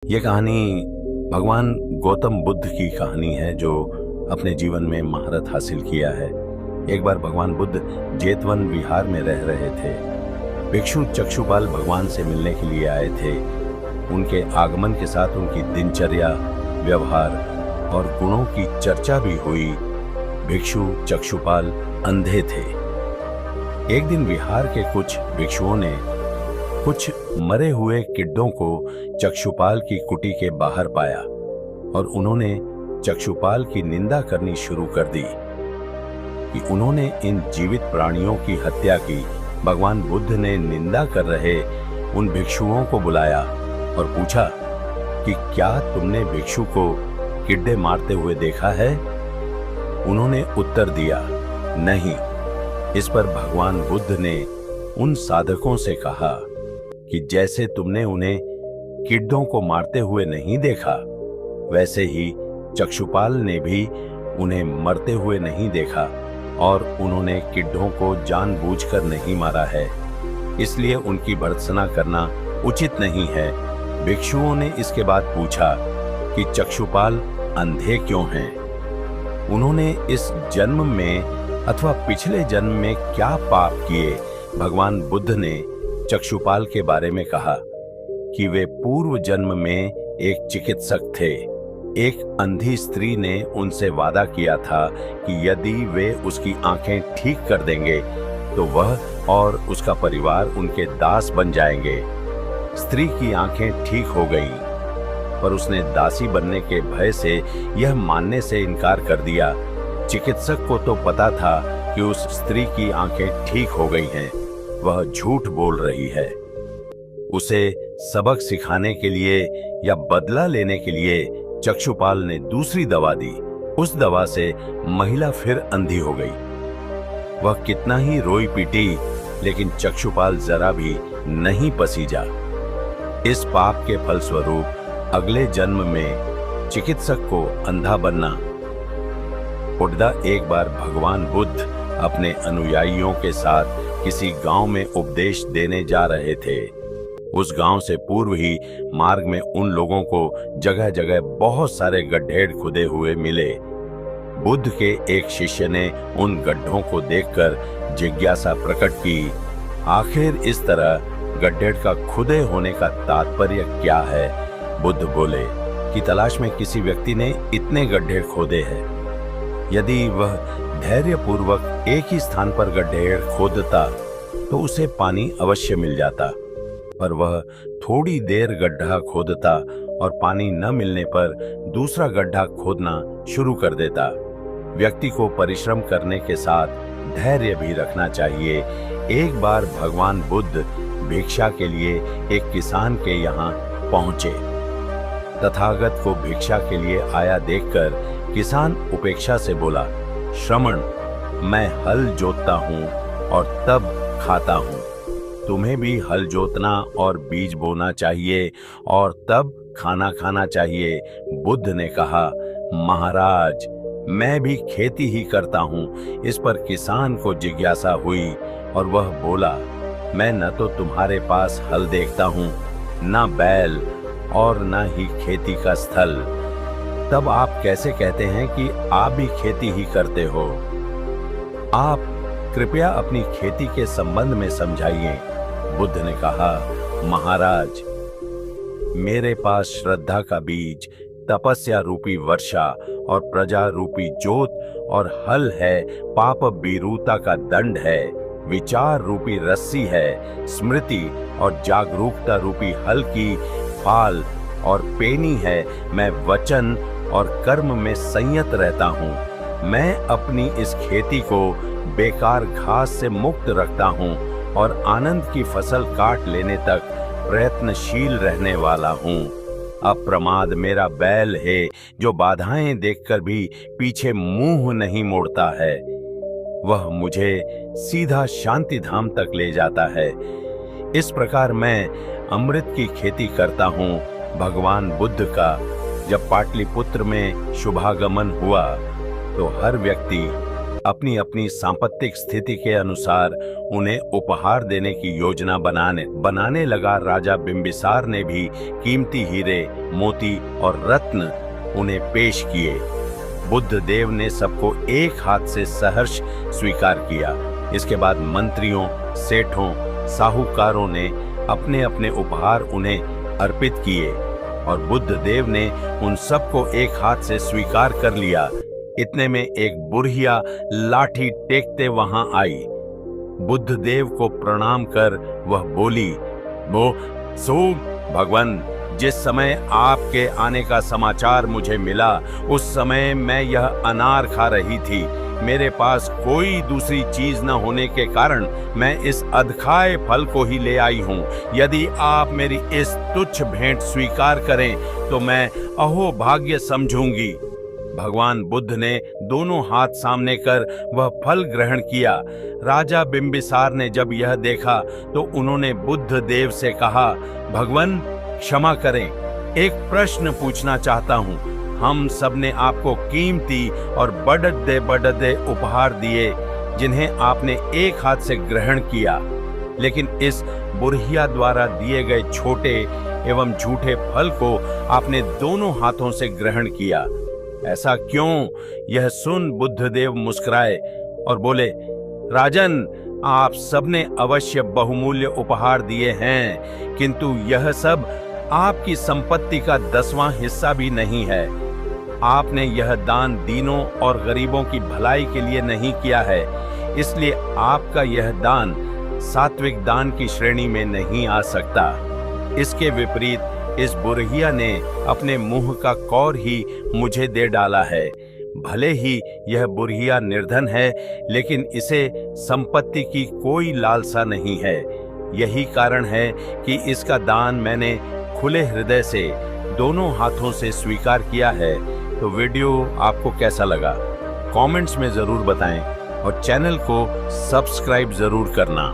ये कहानी भगवान गौतम बुद्ध की कहानी है, जो अपने जीवन में महारत हासिल किया है। एक बार भगवान बुद्ध जेतवन विहार में रह रहे थे। भिक्षु चक्षुपाल भगवान से मिलने के लिए आए थे। उनके आगमन के साथ उनकी दिनचर्या, व्यवहार और गुणों की चर्चा भी हुई। भिक्षु चक्षुपाल अंधे थे। एक दिन विहार के कुछ भिक्षुओं ने कुछ मरे हुए किड्डों को चक्षुपाल की कुटी के बाहर पाया और उन्होंने चक्षुपाल की निंदा करनी शुरू कर दी कि उन्होंने इन जीवित प्राणियों की हत्या की। भगवान बुद्ध ने निंदा कर रहे उन भिक्षुओं को बुलाया और पूछा कि क्या तुमने भिक्षु को किड्डे मारते हुए देखा है? उन्होंने उत्तर दिया, नहीं। इस पर भगवान बुद्ध ने उन साधकों से कहा कि जैसे तुमने उन्हें किड्डों को मारते हुए नहीं देखा, वैसे ही चक्षुपाल ने भी उन्हें मरते हुए नहीं देखा और उन्होंने किड्डों को जानबूझकर नहीं मारा है, इसलिए उनकी भर्त्सना करना उचित नहीं है। भिक्षुओं ने इसके बाद पूछा कि चक्षुपाल अंधे क्यों हैं? उन्होंने इस जन्म में अथवा पिछले जन्म में क्या पाप किए? भगवान बुद्ध ने चक्षुपाल के बारे में कहा कि वे पूर्व जन्म में एक चिकित्सक थे। एक अंधी स्त्री ने उनसे वादा किया था कि यदि वे उसकी आंखें ठीक कर देंगे तो वह और उसका परिवार उनके दास बन जाएंगे। स्त्री की आंखें ठीक हो गईं, पर उसने दासी बनने के भय से यह मानने से इनकार कर दिया। चिकित्सक को तो पता था कि उस स्त्री की आंखें ठीक हो गई हैं, वह झूठ बोल रही है। उसे सबक सिखाने के लिए या बदला लेने के लिए चक्षुपाल ने दूसरी दवा दी। उस दवा से महिला फिर अंधी हो गई। वह कितना ही रोई पीटी, लेकिन चक्षुपाल जरा भी नहीं पसीजा। इस पाप के फलस्वरूप अगले जन्म में चिकित्सक को अंधा बनना। बुद्धा एक बार भगवान बुद्ध अपने अनुयायियों के साथ किसी गांव में उपदेश देने जा रहे थे। उस गांव से पूर्व ही मार्ग में उन लोगों को जगह जगह बहुत सारे गड्ढे खुदे हुए मिले। बुद्ध के एक शिष्य ने उन गड्ढों को देखकर जिज्ञासा प्रकट की, आखिर इस तरह गड्ढे का खुदे होने का तात्पर्य क्या है? बुद्ध बोले कि तलाश में किसी व्यक्ति ने इतने गड्ढे खोदे हैं। यदि वह धैर्यपूर्वक एक ही स्थान पर गड्ढे खोदता तो उसे पानी अवश्य मिल जाता, पर वह थोड़ी देर गड्ढा खोदता और पानी न मिलने पर दूसरा गड्ढा खोदना शुरू कर देता। व्यक्ति को परिश्रम करने के साथ धैर्य भी रखना चाहिए। एक बार भगवान बुद्ध भिक्षा के लिए एक किसान के यहाँ पहुंचे। तथागत को भिक्षा के लिए आया देखकर किसान उपेक्षा से बोला, श्रमण, मैं हल जोतता हूँ और तब खाता हूँ। तुम्हें भी हल जोतना और बीज बोना चाहिए और तब खाना खाना चाहिए। बुद्ध ने कहा, महाराज, मैं भी खेती ही करता हूँ। इस पर किसान को जिज्ञासा हुई और वह बोला, मैं न तो तुम्हारे पास हल देखता हूँ, न बैल और न ही खेती का स्थल। तब आप कैसे कहते हैं कि आप भी खेती ही करते हो? आप कृपया अपनी खेती के संबंध में समझाइए। बुद्ध ने कहा, महाराज, मेरे पास श्रद्धा का बीज, तपस्या रूपी वर्षा और प्रजा रूपी जोत और हल है। पाप बीरूता का दंड है। विचार रूपी रस्सी है। स्मृति और जागरूकता रूपी हल की फाल और पेनी है। मैं वचन और कर्म में संयत रहता हूँ। मैं अपनी इस खेती को बेकार घास से मुक्त रखता हूँ और आनंद की फसल काट लेने तक प्रयत्नशील रहने वाला हूँ। अप्रमाद मेरा बैल है, जो बाधाएं देखकर भी पीछे मुंह नहीं मोड़ता है। वह मुझे सीधा शांति धाम तक ले जाता है। इस प्रकार मैं अमृत की खेती करता हूँ। भगवान बुद्ध का जब पाटलिपुत्र में शुभागमन हुआ तो हर व्यक्ति अपनी अपनी सांपत्तिक स्थिति के अनुसार उन्हें उपहार देने की योजना बनाने लगा। राजा बिंबिसार ने भी कीमती हीरे, मोती और रत्न उन्हें पेश किए। बुद्ध देव ने सबको एक हाथ से सहर्ष स्वीकार किया। इसके बाद मंत्रियों, सेठों, साहूकारों ने अपने अपने उपहार उन्हें अर्पित किए और बुद्ध देव ने उन सबको एक हाथ से स्वीकार कर लिया। इतने में एक बुढ़िया लाठी टेकते वहां आई। बुद्ध देव को प्रणाम कर वह बोली, वो भगवान, जिस समय आपके आने का समाचार मुझे मिला उस समय मैं यह अनार खा रही थी। मेरे पास कोई दूसरी चीज न होने के कारण मैं इस अधखाए फल को ही ले आई हूँ। यदि आप मेरी इस तुच्छ भेंट स्वीकार करें तो मैं अहोभाग्य समझूंगी। भगवान बुद्ध ने दोनों हाथ सामने कर वह फल ग्रहण किया। राजा बिंबिसार ने जब यह देखा तो उन्होंने बुद्ध देव से कहा, भगवान क्षमा करें, एक प्रश्न पूछना चाहता हूँ। हम सब ने आपको कीमती और बढ़ते उपहार दिए जिन्हें आपने एक हाथ से ग्रहण किया, लेकिन इस बुढ़िया द्वारा दिए गए छोटे एवं झूठे फल को आपने दोनों हाथों से ग्रहण किया। ऐसा क्यों? यह सुन बुद्धदेव मुस्कुराए और बोले, राजन, आप सबने अवश्य बहुमूल्य उपहार दिए हैं, किंतु यह सब आपकी संपत्ति का 10वां हिस्सा भी नहीं है। आपने यह दान दीनों और गरीबों की भलाई के लिए नहीं किया है, इसलिए आपका यह दान सात्विक दान की श्रेणी में नहीं आ सकता। इसके विपरीत इस बुढ़िया ने अपने मुंह का कौर ही मुझे दे डाला है। भले ही यह बुढ़िया निर्धन है, लेकिन इसे संपत्ति की कोई लालसा नहीं है। यही कारण है कि इसका दान मैंने खुले हृदय से दोनों हाथों से स्वीकार किया है। तो वीडियो आपको कैसा लगा कमेंट्स में जरूर बताएं और चैनल को सब्सक्राइब जरूर करना।